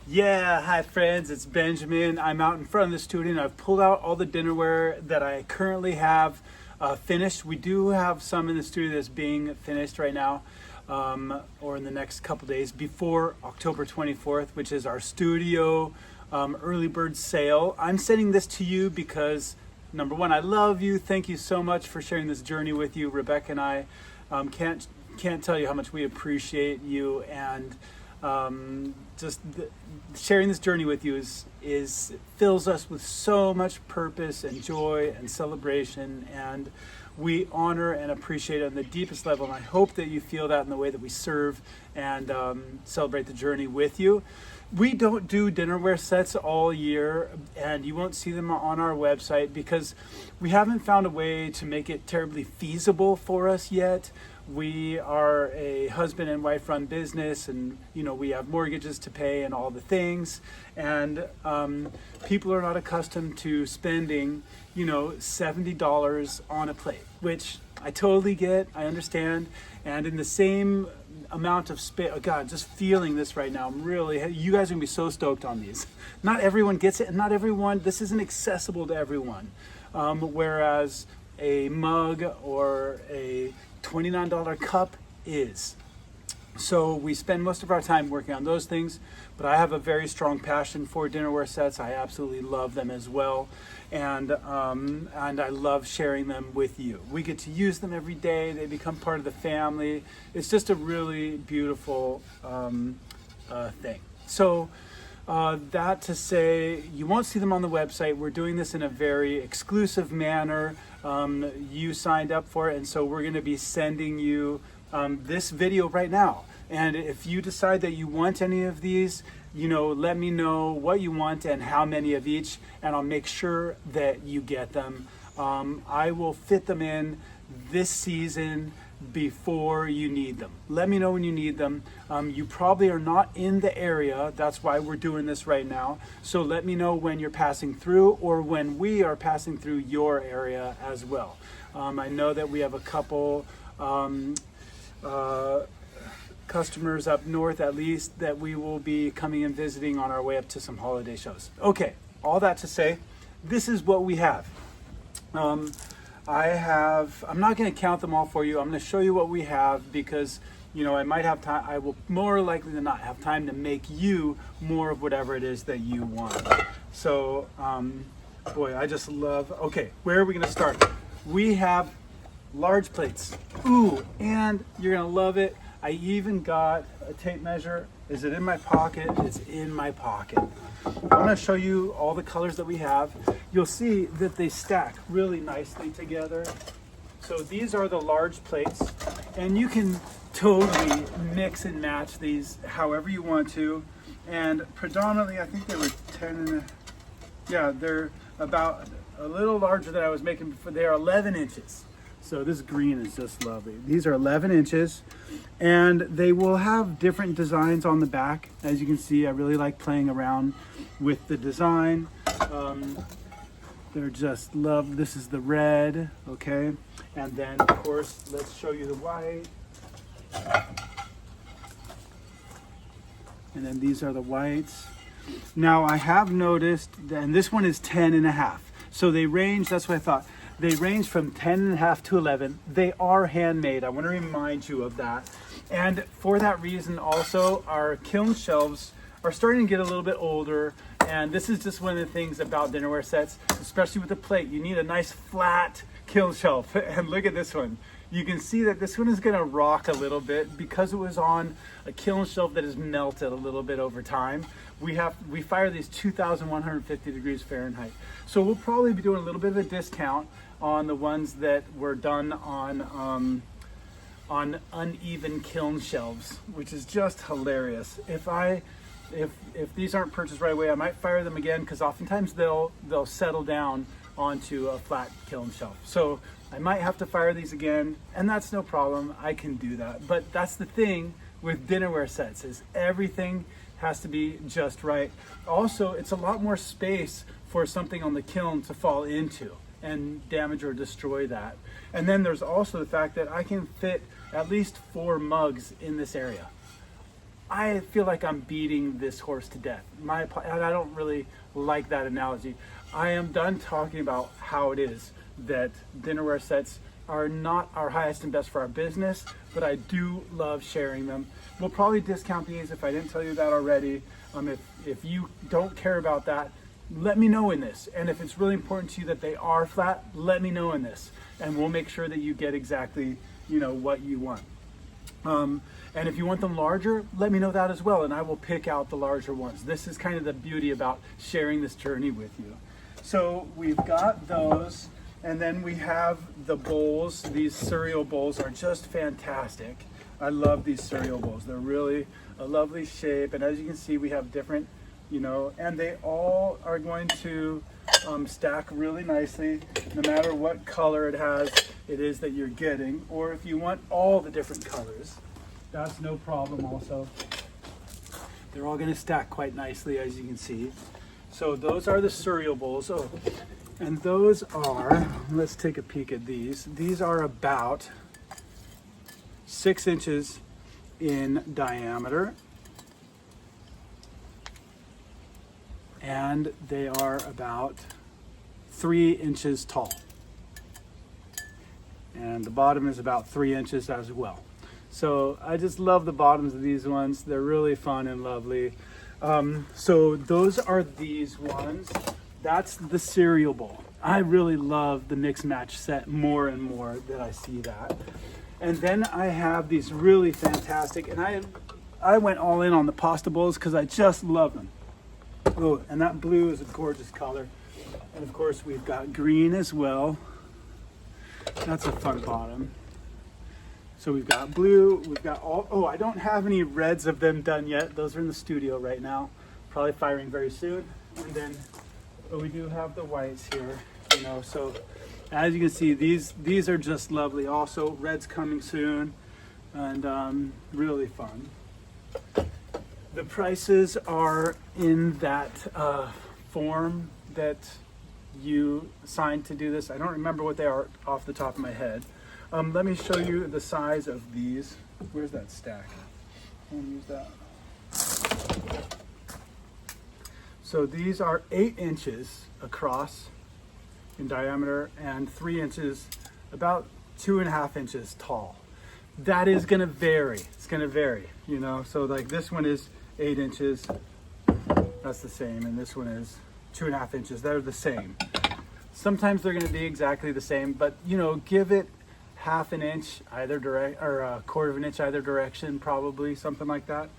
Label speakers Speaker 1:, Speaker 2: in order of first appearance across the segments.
Speaker 1: Yeah, hi friends, it's Benjamin. I'm out in front of the studio and I've pulled out all the dinnerware that I currently have finished. We do have some in the studio that's being finished right now, or in the next couple days before October 24th, which is our studio early bird sale. I'm sending this to you because number one, I love you. Thank you so much for sharing this journey with you. Rebecca and I can't tell you how much we appreciate you, and sharing this journey with you is fills us with so much purpose and joy and celebration, and we honor and appreciate it on the deepest level. And I hope that you feel that in the way that we serve and celebrate the journey with you. We don't do dinnerware sets all year, and you won't see them on our website because we haven't found a way to make it terribly feasible for us yet. We are a husband and wife run business, and we have mortgages to pay and all the things, and people are not accustomed to spending $70 on a plate, which I totally get, I understand. And in the same amount of space, oh God, just feeling this right now, you guys are gonna be so stoked on these. Not everyone gets it, and not everyone, this isn't accessible to everyone. Whereas a mug or a $29 cup is. So we spend most of our time working on those things, but I have a very strong passion for dinnerware sets. I absolutely love them as well, and I love sharing them with you. We get to use them every day. They become part of the family. It's just a really beautiful thing. So that to say, you won't see them on the website. We're doing this in a very exclusive manner. You signed up for it, and so we're going to be sending you this video right now. And if you decide that you want any of these, let me know what you want and how many of each, and I'll make sure that you get them. I will fit them in this season before you need them. Let me know when you need them. You probably are not in the area. That's why we're doing this right now. So let me know when you're passing through, or when we are passing through your area as well. I know that we have a couple customers up north, at least, that we will be coming and visiting on our way up to some holiday shows. Okay, all that to say, this is what we have. I'm not going to count them all for you. I'm going to show you what we have because, I might have time. I will more likely than not have time to make you more of whatever it is that you want. So, boy, I just love, okay, where are we going to start? We have large plates. Ooh, and you're going to love it. I even got a tape measure. Is it in my pocket? It's in my pocket. I'm going to show you all the colors that we have. You'll see that they stack really nicely together. So these are the large plates, and you can totally mix and match these however you want to. And predominantly, I think they were 10, they're about a little larger than I was making before. They are 11 inches. So this green is just lovely. These are 11 inches, and they will have different designs on the back. As you can see, I really like playing around with the design. They're just love. This is the red, okay? And then, of course, let's show you the white. And then these are the whites. Now, I have noticed, and this one is 10 and a half. So they range, that's what I thought. They range from 10 and a half to 11. They are handmade. I want to remind you of that. And for that reason also, our kiln shelves are starting to get a little bit older. And this is just one of the things about dinnerware sets, especially with the plate. You need a nice flat kiln shelf. And look at this one. You can see that this one is going to rock a little bit because it was on a kiln shelf that has melted a little bit over time. We fire these 2,150 degrees Fahrenheit. So we'll probably be doing a little bit of a discount on the ones that were done on uneven kiln shelves, which is just hilarious. If these aren't purchased right away, I might fire them again because oftentimes they'll settle down onto a flat kiln shelf. So I might have to fire these again, and that's no problem. I can do that. But that's the thing with dinnerware sets, is everything has to be just right. Also, it's a lot more space for something on the kiln to fall into and damage or destroy that. And then there's also the fact that I can fit at least 4 mugs in this area. I feel like I'm beating this horse to death. And I don't really like that analogy. I am done talking about how it is that dinnerware sets are not our highest and best for our business, but I do love sharing them. We'll probably discount these if I didn't tell you that already. If you don't care about that, let me know in this. And if it's really important to you that they are flat, let me know in this. And we'll make sure that you get exactly, what you want. And if you want them larger, let me know that as well, and I will pick out the larger ones. This is kind of the beauty about sharing this journey with you. So we've got those, and then we have the bowls. These cereal bowls are just fantastic. I love these cereal bowls. They're really a lovely shape, and as you can see, we have different, and they all are going to stack really nicely, no matter what color it is that you're getting, or if you want all the different colors, that's no problem also. They're all going to stack quite nicely, as you can see. So those are the cereal bowls. Oh, and those are, let's take a peek at these. These are about 6 inches in diameter. And they are about 3 inches tall. And the bottom is about 3 inches as well. So I just love the bottoms of these ones. They're really fun and lovely. So those are these ones. That's the cereal bowl. I really love the mix match set more and more that I see that. And then I have these really fantastic, and I went all in on the pasta bowls because I just love them. Oh, and that blue is a gorgeous color. And of course we've got green as well. That's a fun bottom. So we've got blue, we've got I don't have any reds of them done yet. Those are in the studio right now. Probably firing very soon. And then we do have the whites here, so as you can see, these are just lovely. Also, reds coming soon, and really fun. The prices are in that form that you signed to do this. I don't remember what they are off the top of my head. Let me show you the size of these. Where's that stack? I'll use that. So these are 8 inches across in diameter and 3 inches, about 2.5 inches tall. That is going to vary. It's going to vary, So like this one is 8 inches. That's the same, and this one is 2.5 inches. They're the same. Sometimes they're going to be exactly the same, but give it 1/2 inch either direction, or 1/4 inch either direction, probably something like that.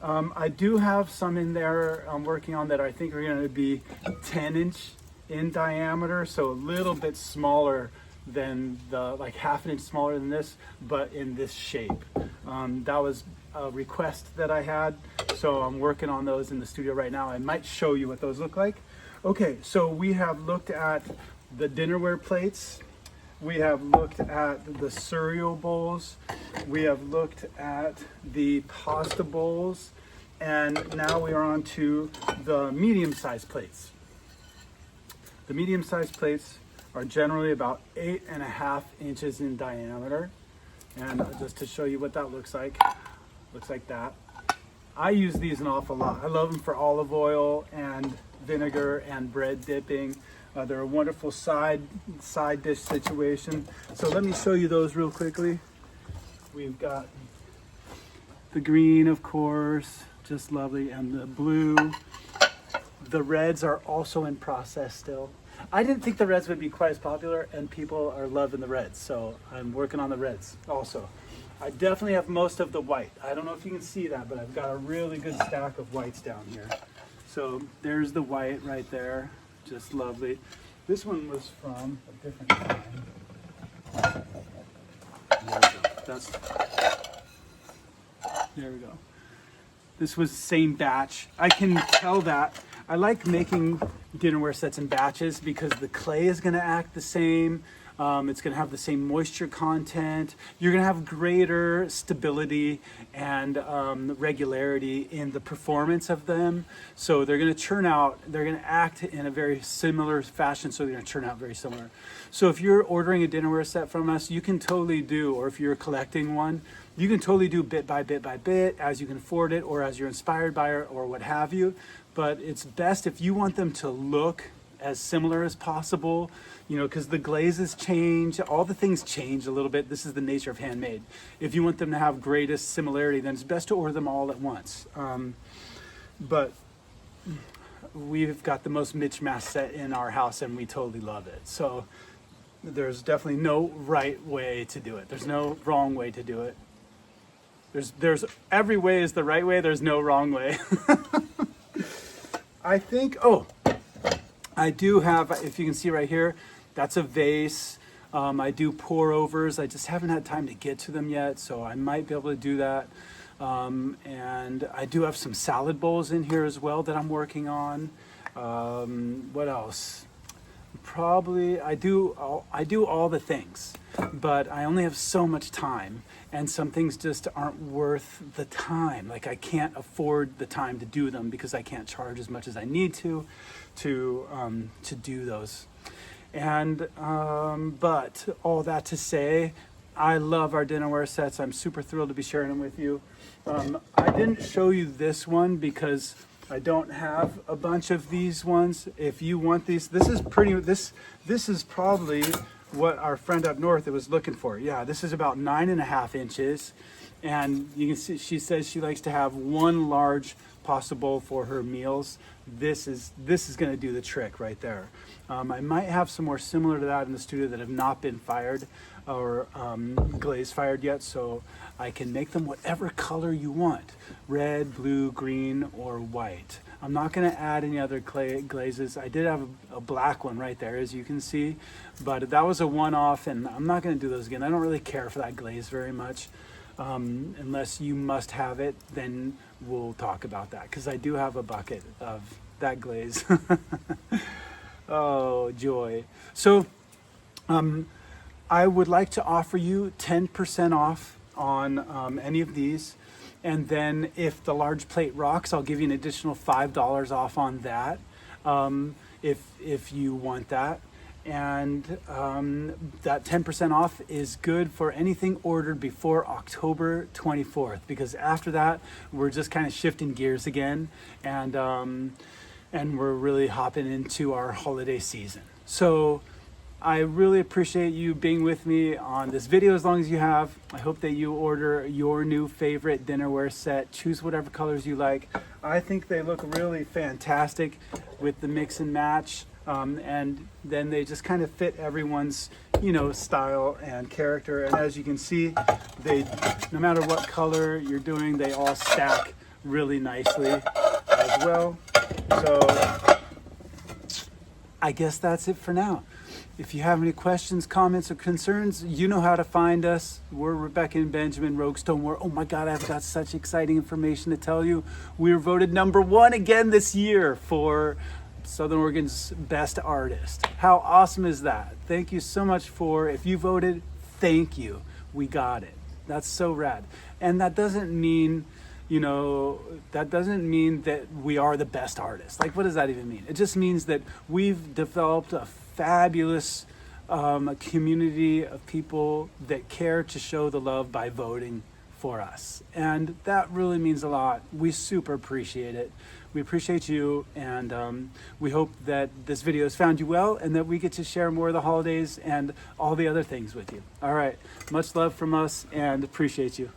Speaker 1: I do have some in there I'm working on that I think are going to be 10 inch in diameter, so a little bit smaller than like 1/2 inch smaller than this, but in this shape. That was a request that I had, so I'm working on those in the studio right now. I might show you what those look like. Okay, so we have looked at the dinnerware plates. We have looked at the cereal bowls. We have looked at the pasta bowls. And now we are on to the medium-sized plates. The medium-sized plates are generally about 8.5 inches in diameter. And just to show you what that looks like that. I use these an awful lot. I love them for olive oil and vinegar and bread dipping. They're a wonderful side dish situation. So let me show you those real quickly. We've got the green, of course, just lovely, and the blue. The reds are also in process still. I didn't think the reds would be quite as popular, and people are loving the reds, so I'm working on the reds also. I definitely have most of the white. I don't know if you can see that, but I've got a really good stack of whites down here. So there's the white right there. Just lovely. This one was from a different time. There we go. This was the same batch. I can tell that. I like making dinnerware sets in batches because the clay is going to act the same. It's going to have the same moisture content. You're going to have greater stability and regularity in the performance of them. So they're going to churn out, they're going to act in a very similar fashion, so they're going to turn out very similar. So if you're ordering a dinnerware set from us, you can totally do, or if you're collecting one, you can totally do bit by bit by bit as you can afford it, or as you're inspired by it, or what have you. But it's best if you want them to look as similar as possible, you know, because the glazes change, all the things change a little bit. This is the nature of handmade. If you want them to have greatest similarity, then it's best to order them all at once. But we've got the most mismatched set in our house, and we totally love it. So there's definitely no right way to do it. There's no wrong way to do it. There's every way is the right way. There's no wrong way. I think, I do have, if you can see right here, that's a vase. I do pour overs. I just haven't had time to get to them yet, so I might be able to do that. And I do have some salad bowls in here as well that I'm working on. What else? Probably I do all the things, but I only have so much time, and some things just aren't worth the time. Like, I can't afford the time to do them because I can't charge as much as I need to do those. And but all that to say, I love our dinnerware sets. I'm super thrilled to be sharing them with you. I didn't show you this one because I don't have a bunch of these ones. If you want these, this is probably what our friend up north was looking for. Yeah, this is about 9.5 inches, and you can see she says she likes to have one large pasta bowl for her meals. This is going to do the trick right there. I might have some more similar to that in the studio that have not been fired or glaze fired yet, so I can make them whatever color you want: red, blue, green, or white. I'm not going to add any other glazes. I did have a black one right there, as you can see, but that was a one-off, and I'm not going to do those again. I don't really care for that glaze very much. Unless you must have it, then we'll talk about that, because I do have a bucket of that glaze. Oh, joy. So I would like to offer you 10% off on any of these. And then if the large plate rocks, I'll give you an additional $5 off on that, if you want that. And that 10% off is good for anything ordered before October 24th, because after that, we're just kind of shifting gears again, and we're really hopping into our holiday season. So I really appreciate you being with me on this video as long as you have. I hope that you order your new favorite dinnerware set. Choose whatever colors you like. I think they look really fantastic with the mix and match. And then they just kind of fit everyone's, style and character. And as you can see, no matter what color you're doing, they all stack really nicely as well. So I guess that's it for now. If you have any questions, comments, or concerns, you know how to find us. We're Rebecca and Benjamin Roguestone. Oh my God, I've got such exciting information to tell you. We were voted #1 again this year for Southern Oregon's best artist. How awesome is that? Thank you so much if you voted, thank you. We got it. That's so rad. And that doesn't mean, that we are the best artist. Like, what does that even mean? It just means that we've developed a fabulous community of people that care to show the love by voting for us. And that really means a lot. We super appreciate it. We appreciate you, and we hope that this video has found you well, and that we get to share more of the holidays and all the other things with you. All right, much love from us, and appreciate you.